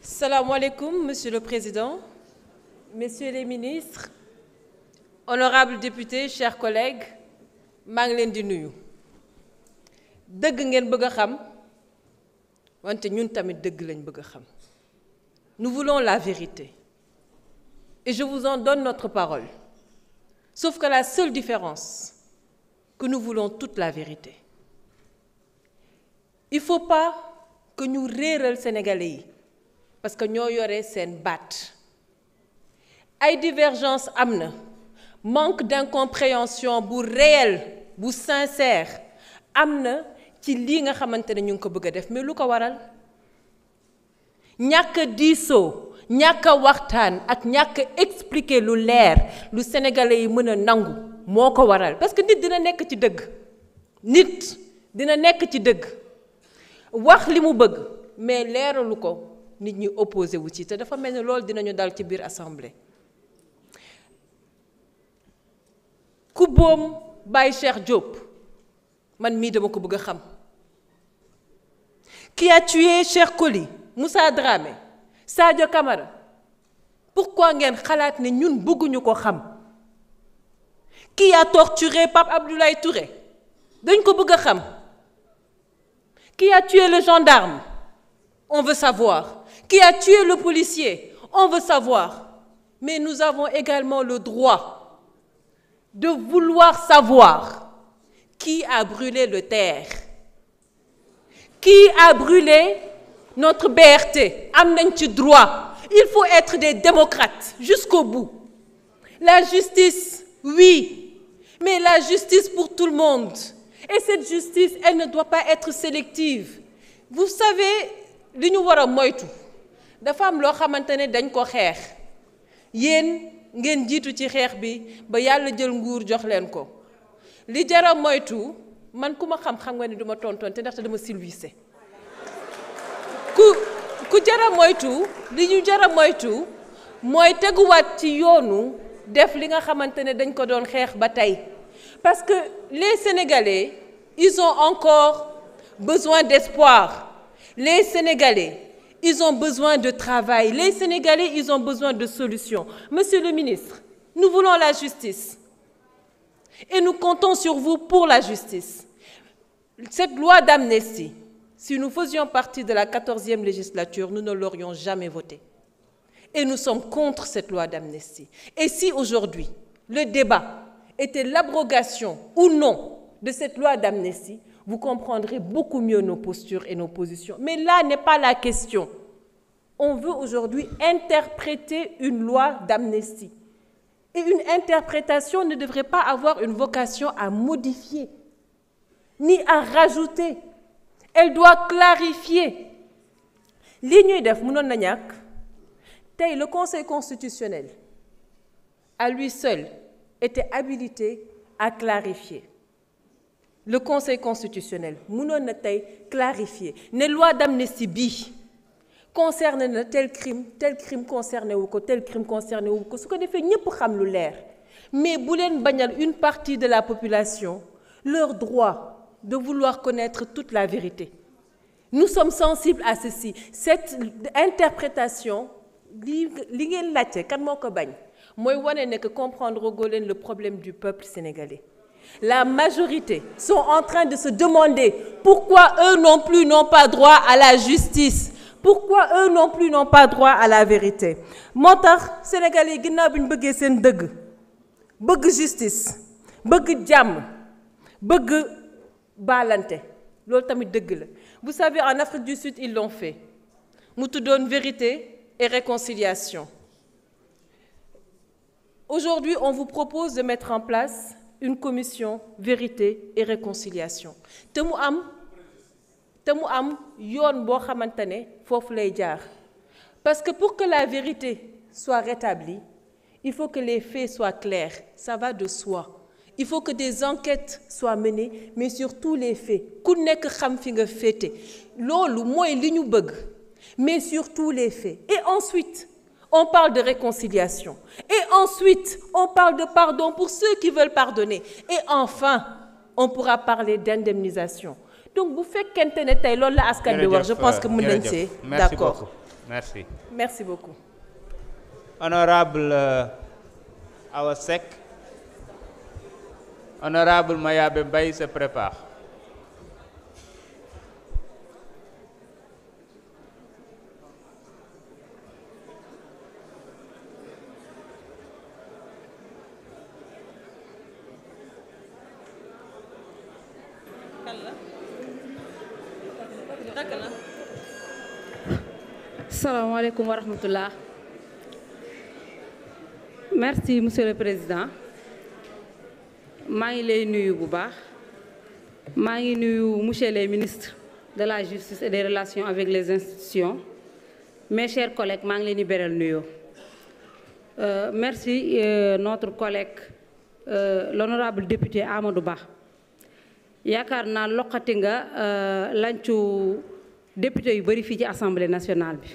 Salam alaikum, Monsieur le Président, Messieurs les ministres, honorables députés, chers collègues, maa ngi leen di nuyu. Dëgg ngeen bëgg a xam, wante ñun tamit dëgg lañ bëgg a xam. Nous voulons la vérité. Et je vous en donne notre parole. Sauf que la seule différence, que nous voulons toute la vérité. Il ne faut pas que ñu réeral Sénégalais yi. Parce que ñoo yore seen baat ay divergence am na manque d'incompréhension bu réel bu sincère am na ci lii nga xamante ne ñu ngi ko bëgg a def mais lu ko waral ñàkk a diisoo ñàkk a waxtaan ak ñàkk a expliquer lu leer lu sénégalais yi mën a nangu moo ko waral parce que nit dina nekk ci dëgg nit dina nekk ci dëgg wax li mu bëgg mais leeralu ko nit ñi opposé wu ci te dafa mel ni loolu dinañu dal ci biir assemblée ku boom Baye Cheikh Diop man mii dama ko bëgg a xam qui a tué Cheikh Koli Moussa Dramé Sadio Camara pourquoi ngeen xalaat ne ñun bëgguñu ko xam qui a torturé Pape Abdoulaye Touré dañ ko bëgg a xam qui a tué le gendarme on veut savoir. Qui a tué le policier? On veut savoir. Mais nous avons également le droit de vouloir savoir qui a brûlé le terre. Qui a brûlé notre BRT? Am nañ ci droit. Il faut être des démocrates jusqu'au bout. La justice, oui, mais la justice pour tout le monde. Et cette justice, elle ne doit pas être sélective. Vous savez, li ñu war a moytu dafa am loo xamante ne dañ ko xeex yéen ngeen jiitu ci xeex bi ba yàlla jël nguur jox leen ko li jara moytu man ku ma xam nga ne du ma tontonte ndaxte dama silvissé ku jara moytu li ñu jara moytu mooy teguwaat ci yoonu def li nga xamante ne dañ ko doon xeex ba tey parce que les Sénégalais ils ont encore besoin d'espoir. Les Sénégalais, ils ont besoin de travail. Les Sénégalais, ils ont besoin de solutions. Monsieur le ministre, nous voulons la justice. Et nous comptons sur vous pour la justice. Cette loi d'amnistie, si nous faisions partie de la 14e législature, nous ne l'aurions jamais votée. Et nous sommes contre cette loi d'amnistie. Et si aujourd'hui, le débat était l'abrogation ou non de cette loi d'amnistie, vous comprendrez beaucoup mieux nos postures et nos positions. Mais là n'est pas la question. On veut aujourd'hui interpréter une loi d'amnistie. Et une interprétation ne devrait pas avoir une vocation à modifier, ni à rajouter. Elle doit clarifier. Li ñuy def mënoon na ñàkk tey le Conseil constitutionnel, à lui seul, était habilité à clarifier. Le Conseil constitutionnel mënoon na tey clarifier ne loi d'amnistie bii concerné na tel crime concerné wu ko tel crime concerné wu ko su ko defee ñëpp xam lu leer mais bu leen bañal une partie de la population leur droit de vouloir connaître toute la vérité. Nous sommes sensibles à ceci. Cette interprétation li ngeen laajte kan moo ko bañ mooy wane ne que comprendre goo leen le problème du peuple sénégalais. La majorité sont en train de se demander pourquoi eux non plus n'ont pas droit à la justice. Pourquoi eux non plus n'ont pas droit à la vérité. Moo tax Sénégalais yi ginnaaw bi ñu bëggee seen dëgg bëgg justice bëgg jàmm bëgg baalante loolu tamit dëgg la. Vous savez, en Afrique du Sud, ils l'ont fait. Mu tuddoon vérité et réconciliation. Aujourd'hui, on vous propose de mettre en place une commission vérité et réconciliation te mu am yoon boo xamante ne foofu lay jaar parce que pour que la vérité soit rétablie il faut que les faits soient clairs, ça va de soi. Il faut que des enquêtes soient menées mais sur tous les faits ku nekk xam fi nga féete loolu mooy li ñu bëgg mais sur tous les faits. Et ensuite on parle de réconciliation. Et ensuite, on parle de pardon pour ceux qui veulent pardonner. Et enfin, on pourra parler d'indemnisation. Donc, vous faites qu'un tey loolu la askan bi wax, je pense que mën nañ see d'accord. Merci. Merci beaucoup. Honorable Awa Seck. Honorable Mayabé Mbaye se prépare. Assalamu alaikum wa rahmatullah. Merci Monsieur le Président. maa ngi lay nuyu bu baax maa ngi nuyu monsieur les ministres de la justice et des relations avec les institutions mes chers collègues maa ngi leen di beral nuyoo merci notre collègue l'honorable député Amadou Ba yaakaar naa loqati nga lancu député yu bari fii ci assemblée nationale bi